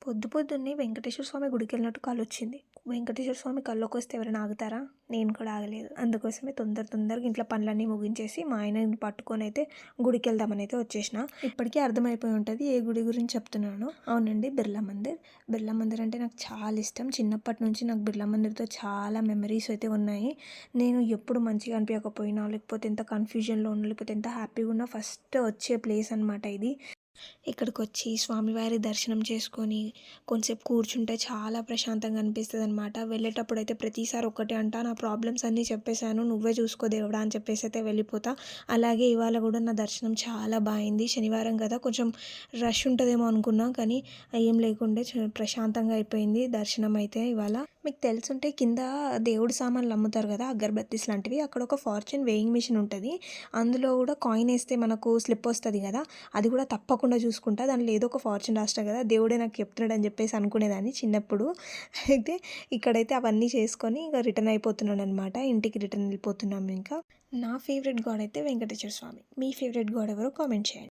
పొద్దున్నే వెంకటేశ్వర స్వామి గుడికెళ్ళినట్టు కలొచ్చింది. వెంకటేశ్వర స్వామి కల్లోకొస్తే ఎవరైనా ఆగుతారా? నేను కూడా ఆగలేదు. అందుకోసమే తొందరగా ఇంట్లో పనులన్నీ ముగించేసి మా ఆయనని పట్టుకొనైతే గుడికెళ్దామనైతే వచ్చేసిన. ఇప్పటికే అర్థమైపోయి ఉంటది ఏ గుడి గురించి చెప్తున్నానో. అవునండి, బిర్లా మందిర్. బిర్లా మందిర్ అంటే నాకు చాలా ఇష్టం. చిన్నప్పటి నుంచి నాకు బిర్లా మందిర్‌తో చాలా మెమరీస్ అయితే ఉన్నాయి. నేను ఎప్పుడు మంచిగా అనిపియకపోయినా, లేకపోతే ఎంత కన్‌ఫ్యూజన్‌లో ఉన్నా, లేకపోతే ఎంత హ్యాపీగా ఉన్నా ఫస్ట్ వచ్చే ప్లేస్ అనమాట ఇది. ఇక్కడికొచ్చి స్వామివారి దర్శనం చేసుకొని కొంసేపు కూర్చుంటే చాలా ప్రశాంతంగా అనిపిస్తదనమాట. వెళ్ళేటప్పుడైతే ప్రతిసారి ఒక్కటే అంటా, నా ప్రాబ్లమ్స్ అన్నీ చెప్పేసాను, నువ్వే చూసుకో దేవుడా అని చెప్పేసైతే వెళ్ళిపోతా. అలాగే ఇవాళ కూడా నా దర్శనం చాలా బా అయింది. శనివారం కదా, కొంచెం రష్ ఉంటదేమో అనుకున్నా, కానీ ఏం లేకుండే ప్రశాంతంగా అయిపోయింది దర్శనం అయితే ఇవాళ. మీకు తెలిసుంటే కింద దేవుడి సామాన్లు అమ్ముతారు కదా, అగరబత్తీస్ లాంటివి, అక్కడ ఒక ఫార్చ్యూన్ వేయింగ్ మిషన్ ఉంటది. అందులో కూడా కాయిన్ ఏస్తే మనకు స్లిప్ వస్తది కదా, అది కూడా తప్పకుండా చూసుకుంటా. దాంట్లో ఏదో ఒక ఫార్చ్యూన్ రాస్తా కదా, దేవుడే నాకు చెప్తున్నాడని చెప్పేసి అనుకునేదాన్ని చిన్నప్పుడు. అయితే ఇక్కడైతే అవన్నీ చేసుకొని ఇక రిటర్న్ అయిపోతున్నాననమాట. ఇంటికి రిటర్న్ వెళ్ళిపోతున్నాము ఇంకా. నా ఫేవరెట్ గాడ్ అయితే వెంకటేశ్వర స్వామి. మీ ఫేవరెట్ గాడ్ ఎవరో కామెంట్ చేయండి.